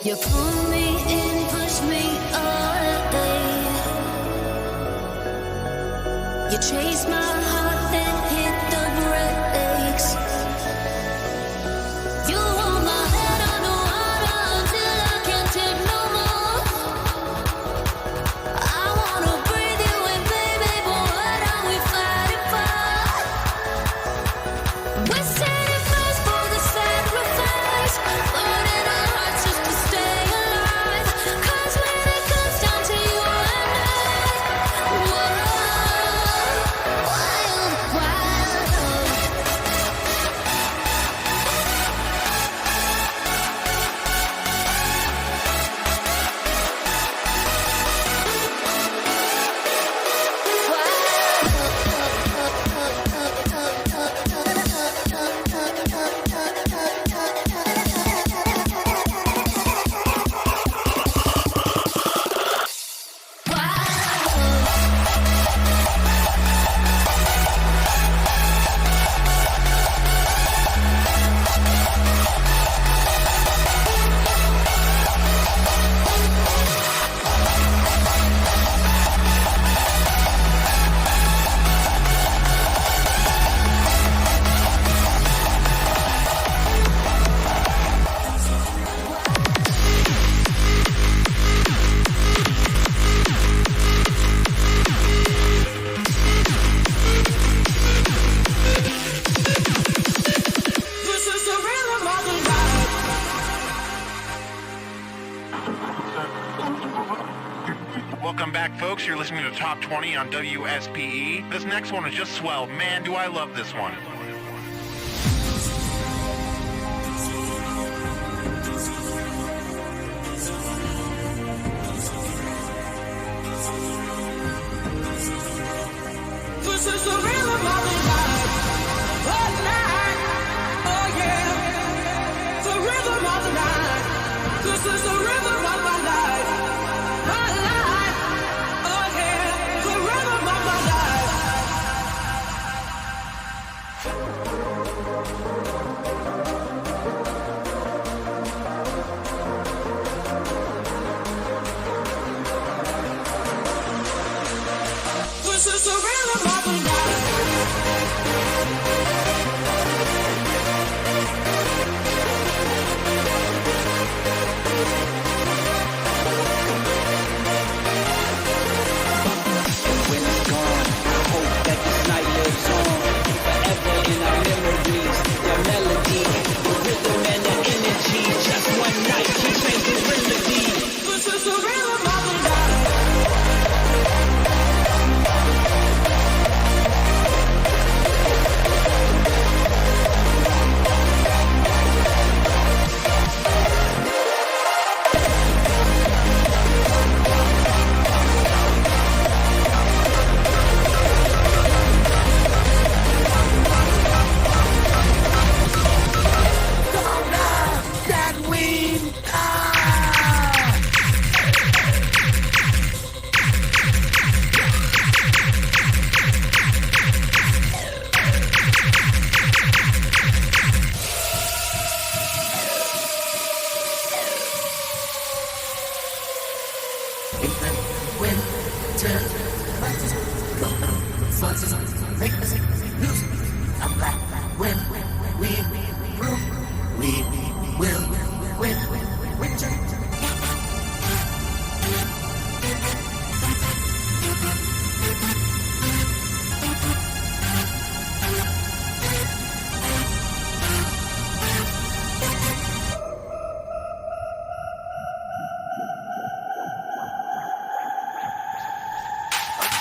You pull me in, push me away. You chase my heart, then hit the brakes. You hold my head underwater until I can't take no more. I wanna breathe you in, baby, but what are we fighting for? We're setting first for the sacrifice, burning our hearts just to stay alive. 'Cause when it comes down to you and I, whoa, wild, wild love. This is the rhythm of the night. Welcome back, folks. You're listening to Top 20 on WSPE. This next one is just swell. Man, do I love this one. This is the rhythm of the night. Oh, night. Oh, yeah. The rhythm of the night. This is the rhythm of my life. My life. Oh, yeah. The rhythm of my life. This is the rhythm of the night. When it's gone, I hope that this night lives on forever in our memories. The melody, the rhythm, and the energy. Just one night can change the remedy. This is the rhythm of the night.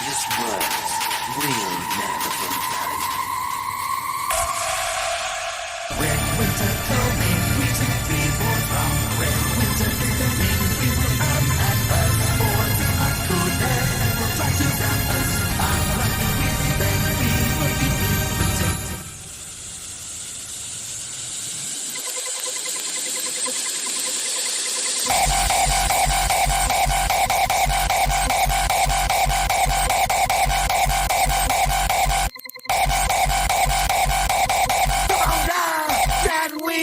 This world's real magical life. When winter coming, we take people from. When winter is coming, we will come at us. For I could never try to stop us. I'm lucky with them, we will be winter. Come on now, that we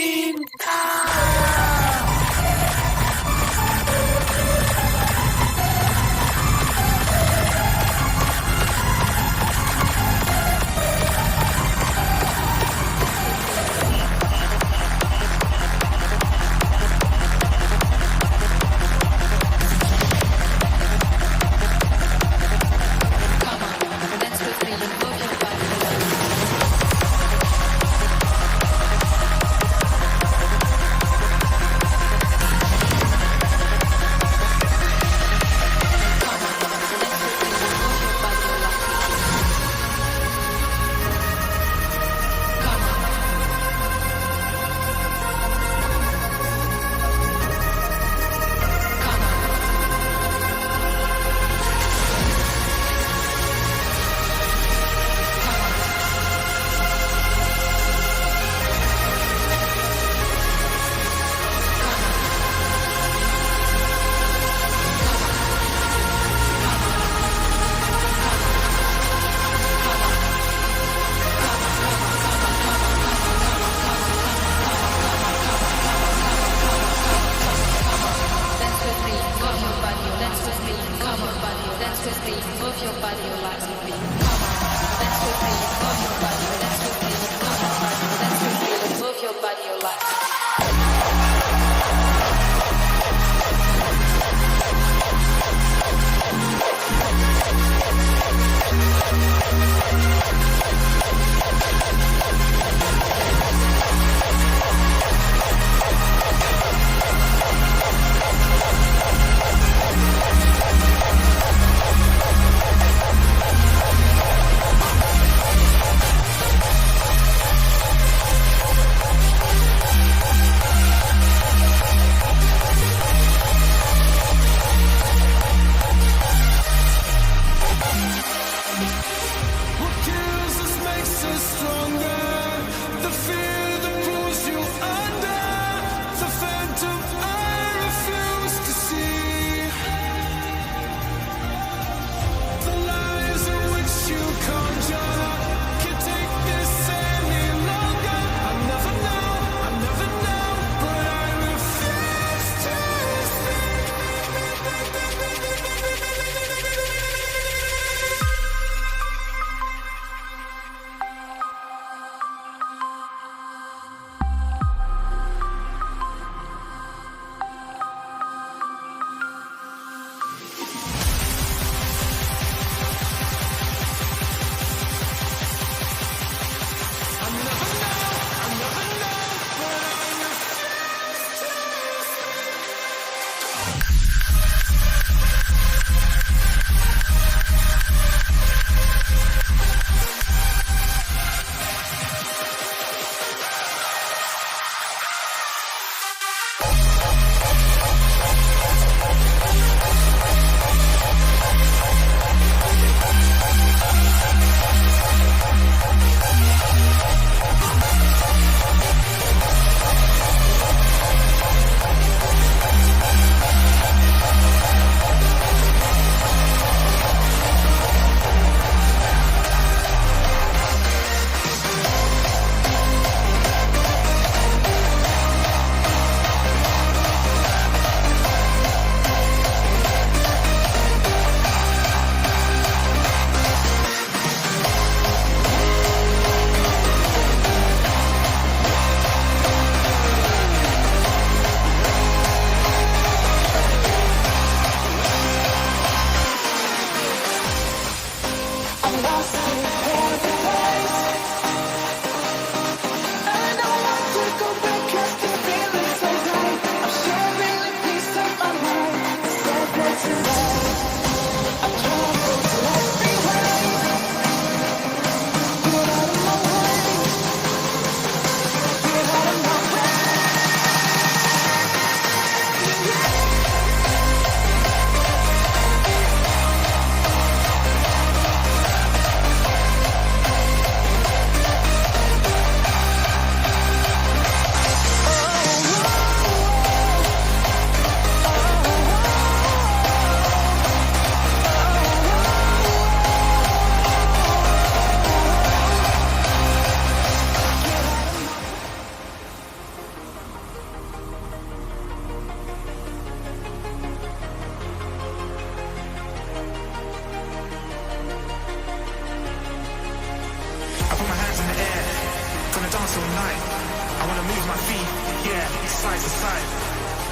my feet, yeah, side to side.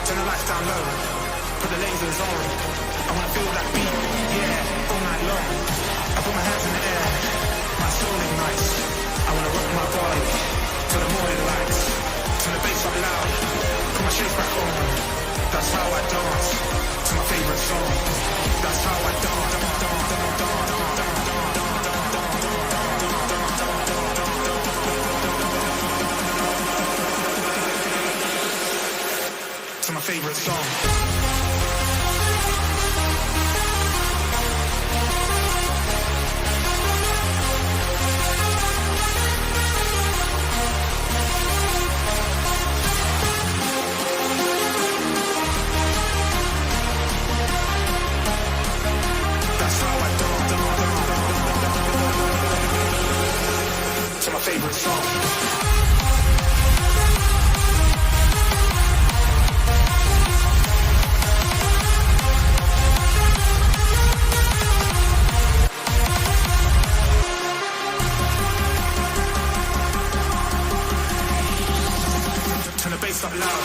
Turn the lights down low, put the lasers on. I wanna feel that beat, yeah, all night long. I put my hands in the air, my soul ignites. I wanna rock my body till the morning lights. Turn the bass up loud, put my shades back on. That's how I dance to my favorite song. That's how I dance. To my favorite song. To my favorite song. Turn the bass up loud.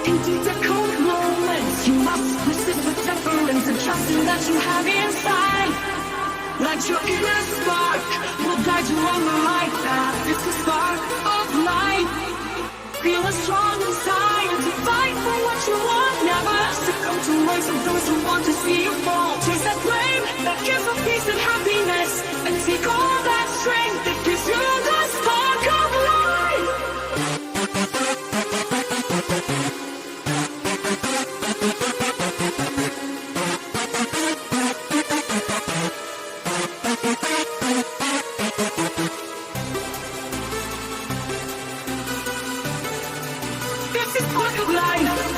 into the cold moments. You must persist with deference and trusting that you have inside. Let your inner spark will guide you on the right path. It's the spark of life. Feel a strong desire to fight for what you want. Never succumb to ways of those who want to see you fall. Chase that flame that gives you peace and happiness, and take all that strength that gives you the spark of life. This is spark of life.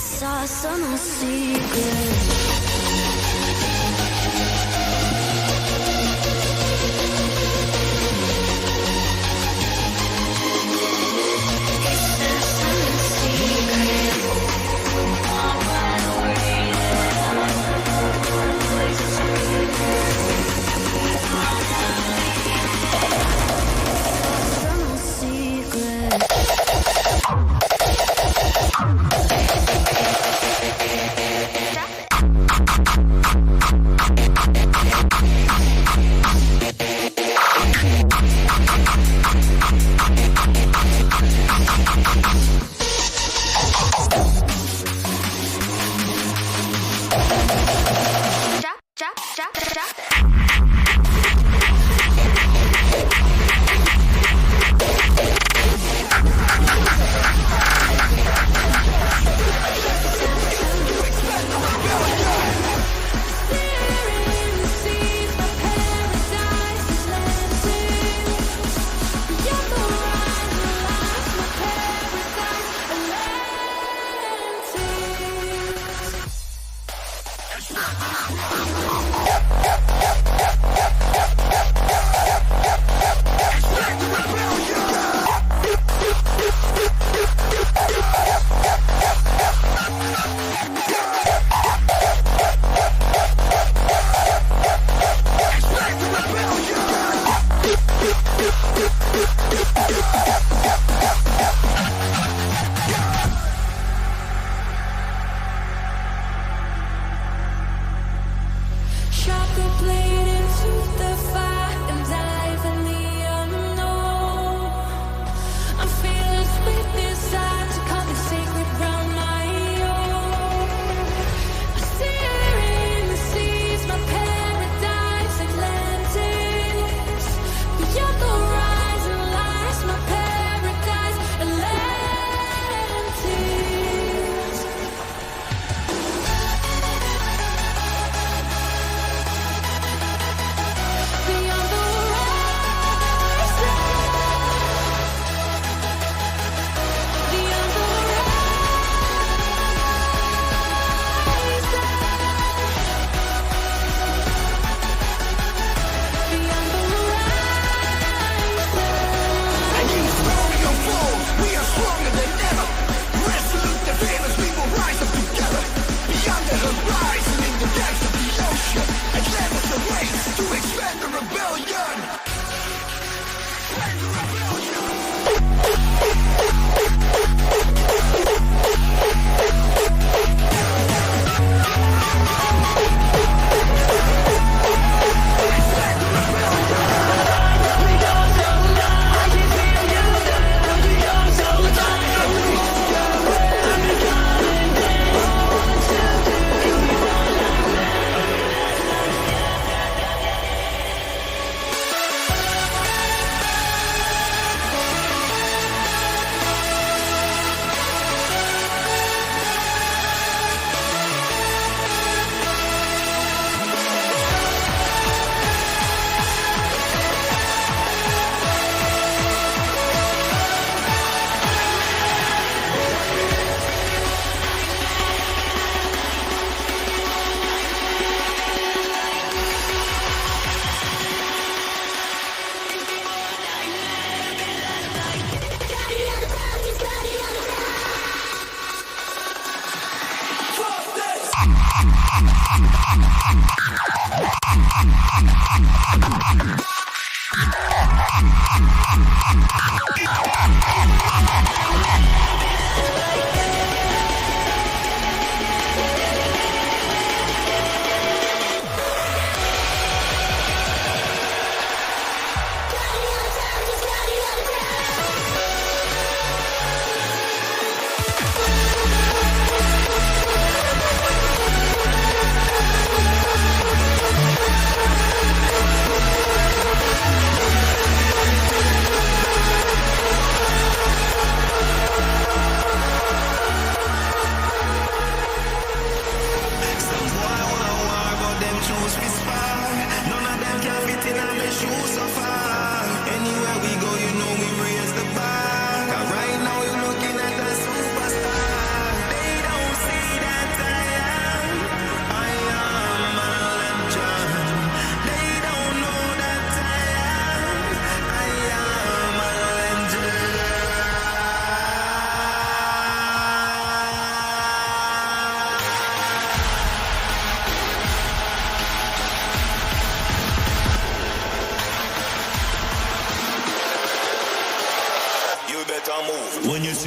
Quizás sono secret.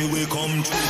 see we come true.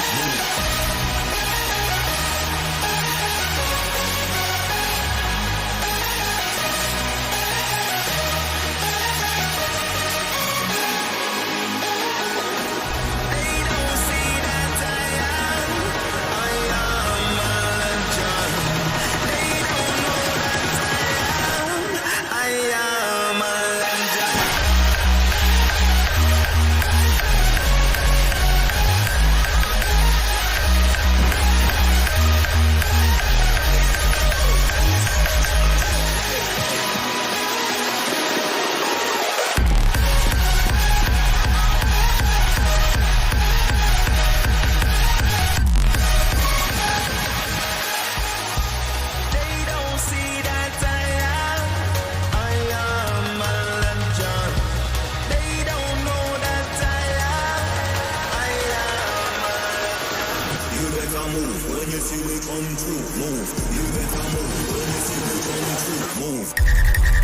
Move when you see we come true. Move. You better move when you see we come true. Move.